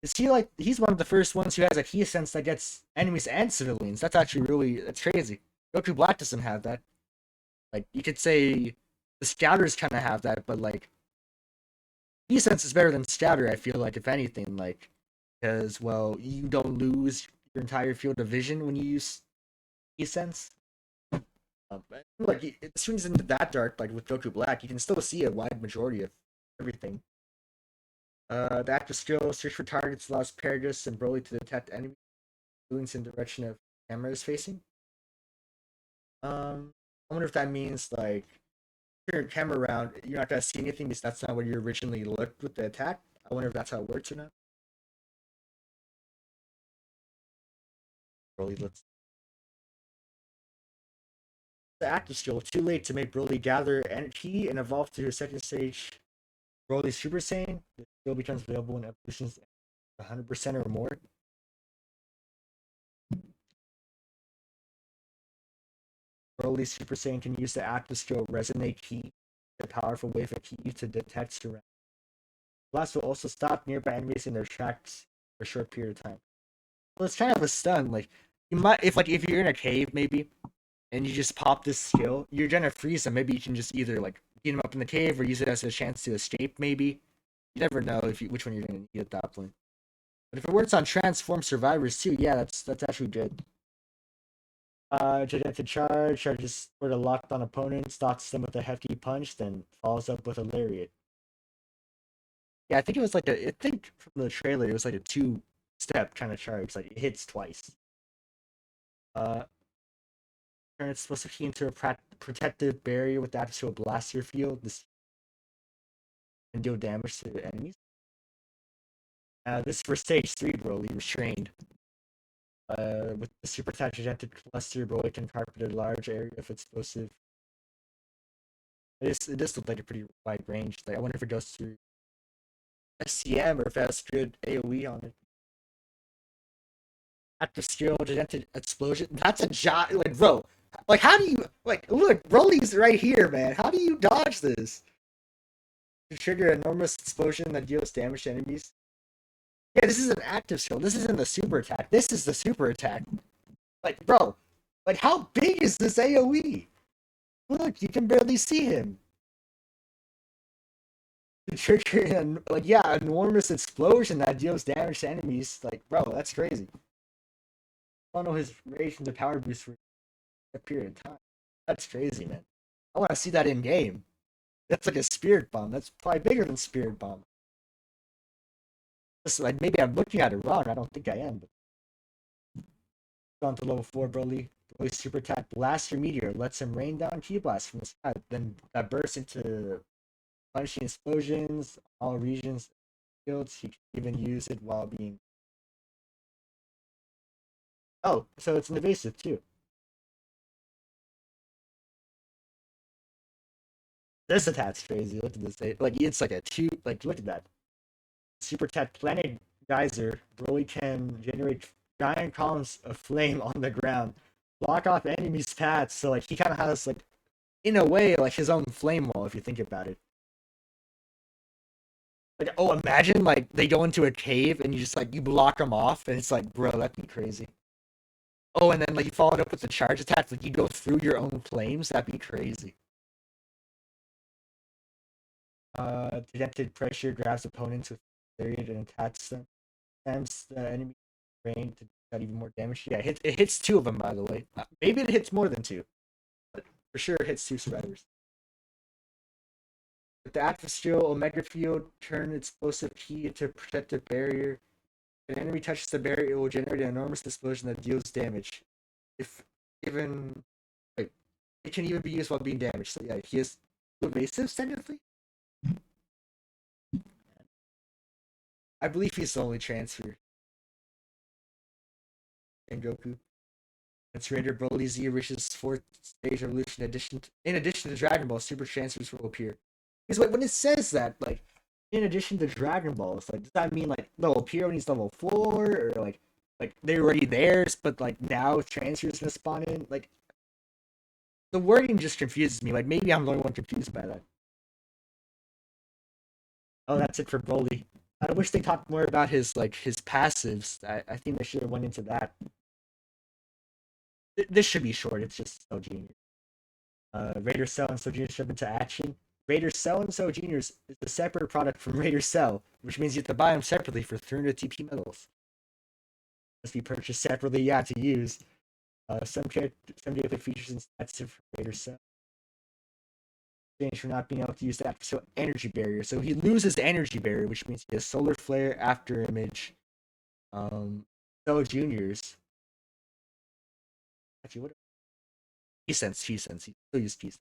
S1: Is he like he's one of the first ones who has a Ki sense that gets enemies and civilians? That's actually that's crazy. Goku Black doesn't have that. Like you could say the Scouters kind of have that, but like Ki sense is better than Scouter. I feel like if anything, like because well you don't lose your entire field of vision when you use E-Sense. Like as soon as it's into that dark, like with Goku Black, you can still see a wide majority of everything. The active skill search for targets allows Paragus and Broly to detect enemy movements in the direction of camera is facing. I wonder if that means like turn your camera around, you're not gonna see anything because that's not where you originally looked with the attack. I wonder if that's how it works or not. Broly looks the active skill too late to make Broly gather energy and evolve to his second stage. Broly Super Saiyan. The skill becomes available when evolutions 100% or more. Broly Super Saiyan can use the active skill Resonate Key, a powerful wave of key to detect surroundings. Blast will also stop nearby enemies in their tracks for a short period of time. Well, it's kind of a stun. Like you might, if you're in a cave maybe, and you just pop this skill, you're gonna freeze them. Maybe you can just either like beat them up in the cave or use it as a chance to escape. Maybe you never know which one you're gonna need at that point. But if it works on transform survivors too, yeah, that's actually good. Gigantic charges for the locked on opponent, stalks them with a hefty punch, then follows up with a lariat. Yeah, I think it was like I think from the trailer it was like a two-step kind of charge. Like it hits twice. Uh, turn its supposed to key into a protective barrier with access to a blaster field. This can deal damage to enemies. This is for stage 3, Broly, restrained. With the super attached gigantic cluster, Broly can carpet a large area of explosive. It does look like a pretty wide range. Like I wonder if it goes through SCM or if it has good AoE on it. After skill, gigantic explosion. That's a like bro. Like how do you like look, Broly's right here, man. How do you dodge this? To trigger an enormous explosion that deals damage to enemies. Yeah, this is an active skill. This isn't the super attack. This is the super attack. Like, bro, like how big is this AoE? Look, you can barely see him. To trigger an like yeah, enormous explosion that deals damage to enemies. Like, bro, that's crazy. Funnel his rage into power boost for a period of time. That's crazy, man. I want to see that in game. That's like a spirit bomb. That's probably bigger than spirit bomb. Just like maybe I'm looking at it wrong. I don't think I am. But on to level 4, Broly. Broly's super attack Blaster Meteor lets him rain down Ki Blast from the sky. Then that bursts into punishing explosions, all regions, fields. He can even use it while being. Oh, so it's an evasive too. This attack's crazy. Look at this. Like it's like a two. Like look at that. Super attack Planet Geyser. Broly can generate giant columns of flame on the ground, block off enemies' paths. So like he kind of has like in a way like his own flame wall if you think about it. Like oh, imagine like they go into a cave and you just like you block them off and it's like bro that'd be crazy. Oh, and then like you follow it up with the charge attack, like you go through your own flames. That'd be crazy. Directed pressure grabs opponents with lariat and attacks them. Times the enemy brain to got even more damage. Yeah, it hits two of them by the way. Maybe it hits more than two, but for sure it hits two survivors. With the active skill Omega Field, turn explosive key into a protective barrier. If an enemy touches the barrier, it will generate an enormous explosion that deals damage. If even wait, it can even be used while being damaged. So yeah, he is evasive technically. I believe he's the only transfer in Goku. It's Raider Broly Z reaches fourth stage evolution. In addition to Dragon Ball, super transfers will appear. Because like when it says that, like in addition to Dragon Balls, like does that mean like they'll appear when he's level 4, or like they're already theirs, but like now transfers gonna spawn in? Like the wording just confuses me. Like maybe I'm the only one confused by that. Oh, that's it for Broly. I wish they talked more about his passives. I think they should have went into that. This should be short. It's just so genius. Raider Cell and Cell Juniors jump into action. Raider Cell and Cell Juniors is a separate product from Raider Cell, which means you have to buy them separately for 300 TP medals. must be purchased separately. Yeah, to use. Some gameplay features and stats for Raider Cell. Change for not being able to use that so energy barrier. So he loses energy barrier, which means he has solar flare, after image, Cell Juniors. Actually, what? P-Sense. He still use P-Sense.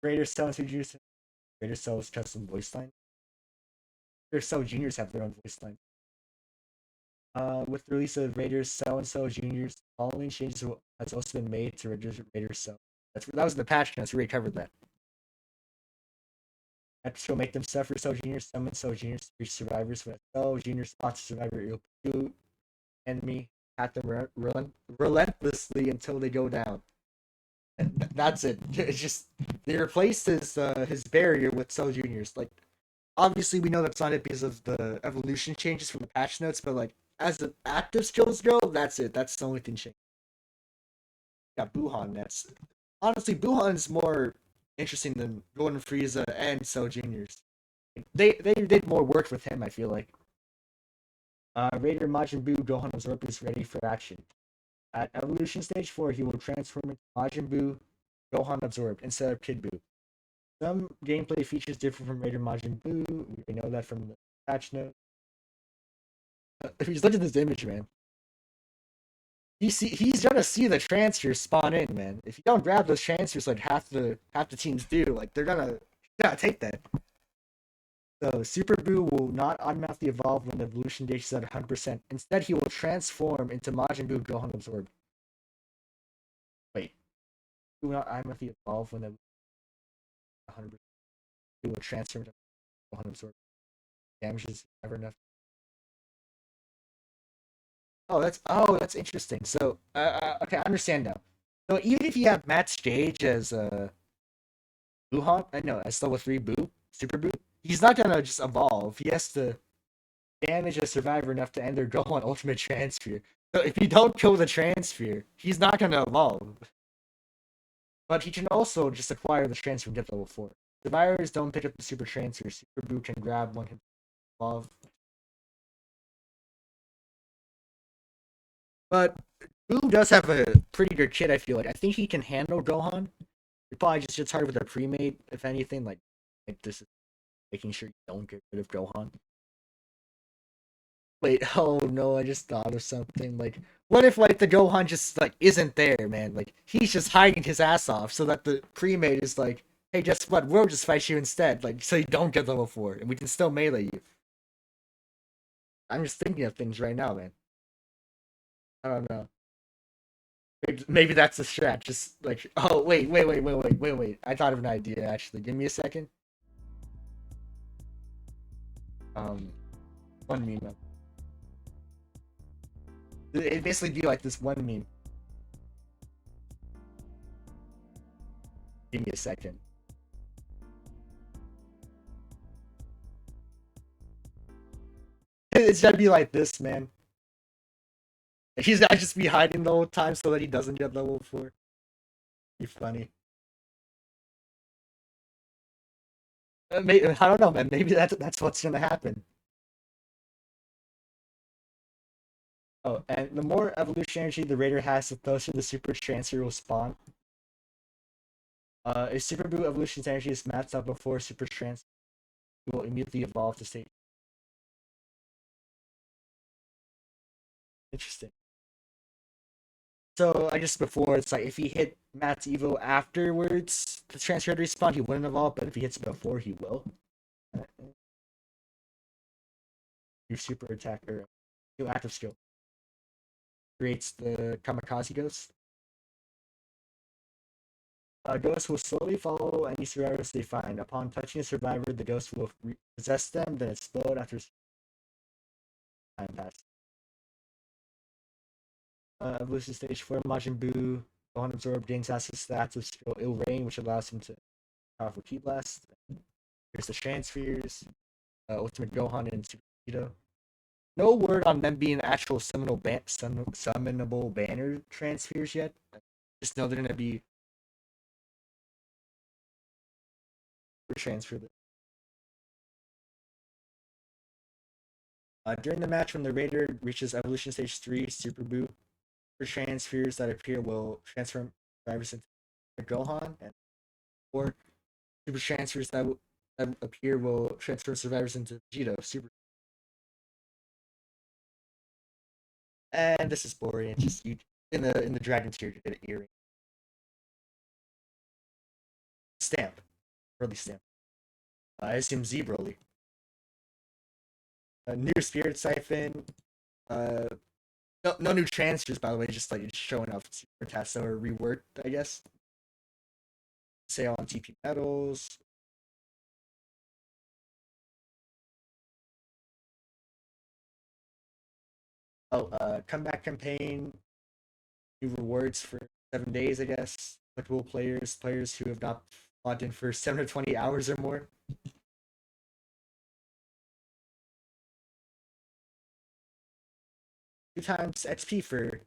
S1: Raider Cell and Juniors. Raider Cell's custom voice line. Raider Cell Juniors have their own voice line. With the release of Raiders Cell and Cell Juniors, following changes has also been made to Raiders Cell. That was in the patch notes. We already covered that. Epics will make them suffer. Cell Juniors summon Cell Juniors to reach survivors. When a Cell Junior spots a survivor, it'll pursue enemy, at them relentlessly until they go down. And that's it. It's just they replaced his barrier with Cell Juniors. Like, obviously we know that's not it because of the evolution changes from the patch notes, but like as the active skills go, that's it. That's the only thing changed. Yeah, Buhan. That's honestly Buhan's more interesting than Golden Frieza and Cell Juniors. They did more work with him. I feel like. Raider Majin Buu Gohan Absorb is ready for action. At Evolution Stage 4, he will transform into Majin Buu Gohan Absorbed instead of Kid Buu. Some gameplay features differ from Raider Majin Buu. We know that from the patch note. If you just look at this image, man, he's gonna see the transfers spawn in, man. If you don't grab those transfers like half the teams do, like they're gonna take that. So Super Buu will not automatically evolve when the evolution gauge is at 100%. Instead, he will transform into Majin Buu Gohan Absorb. Wait, he will not automatically evolve when the 100%. He will transform into Gohan Absorb. Damages ever enough. Oh, that's interesting. So okay, I understand now. So even if you have Matt Stage as Buhan, I know as level 3 Buu, Super Buu, he's not gonna just evolve. He has to damage a survivor enough to end their goal on ultimate transfer. So if you don't kill the transfer, he's not gonna evolve. But he can also just acquire the transfer and get level 4. Survivors don't pick up the super transfer. Super Buu can grab one can evolve. But Buu does have a pretty good kit, I feel like. I think he can handle Gohan. It probably just gets hard with a pre-made, if anything. Like this is making sure you don't get rid of Gohan. Wait, oh no, I just thought of something. Like, what if like the Gohan just like isn't there, man? Like he's just hiding his ass off so that the pre-made is like, hey, guess what? We'll just fight you instead. Like, so you don't get level 4, and we can still melee you. I'm just thinking of things right now, man. I don't know. Maybe that's a strat. Just like, oh wait. I thought of an idea actually. Give me a second. Um, one meme. It basically be like this one meme. Give me a second. It's gotta be like this, man. He's gotta just be hiding the whole time so that he doesn't get level 4. Be funny. I don't know, man. Maybe that's what's gonna happen. Oh, and the more evolution energy the Raider has, the closer the super transfer will spawn. If Super Buu evolution's energy is maxed out before super transfer, it will immediately evolve to state. Interesting. So I guess before it's like if he hit Matt's Evo afterwards, the transfer to respawn, he wouldn't evolve, but if he hits before, he will. Your super attacker, new active skill creates the Kamikaze Ghost. Ghosts will slowly follow any survivors they find. Upon touching a survivor, the ghost will possess them, then explode after time passes. Evolution Stage 4, Majin Buu, Gohan Absorb gains access to the active skill Ill Rain, which allows him to powerful Ki Blast. Here's the Transfers, Ultimate Gohan and Super Vegeta. No word on them being actual summonable banner transfers yet. Just know they're gonna be transferred. During the match, when the Raider reaches Evolution Stage 3 Super Boo, super transfers that appear will transform survivors into Gohan, and or super transfers that appear will transfer survivors into Vegito. Super. And this is boring. It's just you in the dragon tier you get an earring stamp, early stamp. I assume Z Broly. A new Spirit Siphon. Uh, no new transfers by the way. Just like it's showing off Super Tasso or reworked, I guess. Sale on TP medals. Oh, comeback campaign. New rewards for 7 days, I guess. Applicable players who have not logged in for 7 to 20 hours or more. 2 times XP for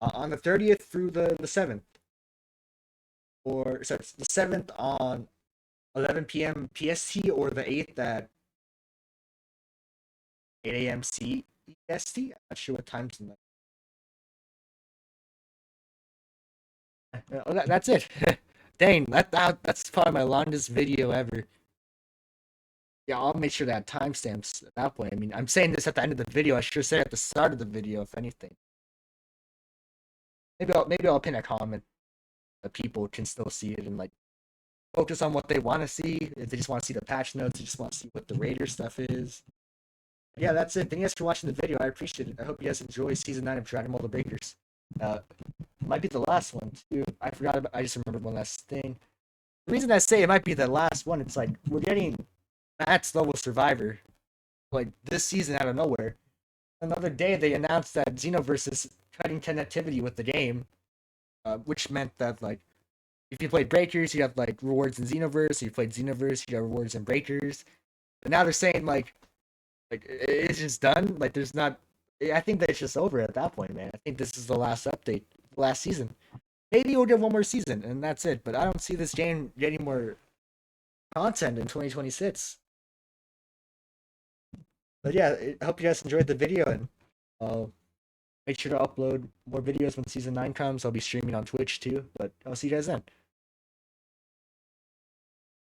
S1: on the 30th through the 7th, or so it's the 7th on 11 p.m. PST, or the 8th at 8 a.m. CEST. I'm not sure what times in that. That's it. Dang, that's probably my longest video ever. Yeah, I'll make sure that timestamps at that point. I mean, I'm saying this at the end of the video. I should have said it at the start of the video, if anything. Maybe I'll pin a comment that people can still see it and like focus on what they want to see. If they just want to see the patch notes, they just want to see what the Raider stuff is. Yeah, that's it. Thank you guys for watching the video. I appreciate it. I hope you guys enjoy season 9 of Dragon Ball The Breakers. Uh, might be the last one too. I just remembered one last thing. The reason I say it might be the last one, it's like we're getting Matt's level Survivor like this season out of nowhere. Another day they announced that Xenoverse is cutting connectivity with the game, which meant that like if you played Breakers, you have like rewards in Xenoverse. If you played Xenoverse, you have rewards in Breakers. But now they're saying like it's just done. Like there's not. I think that it's just over at that point, man. I think this is the last update, last season. Maybe we'll get one more season and that's it. But I don't see this game getting more content in 2026. But yeah, I hope you guys enjoyed the video and uh, make sure to upload more videos when season 9 comes. I'll be streaming on Twitch too. But I'll see you guys then.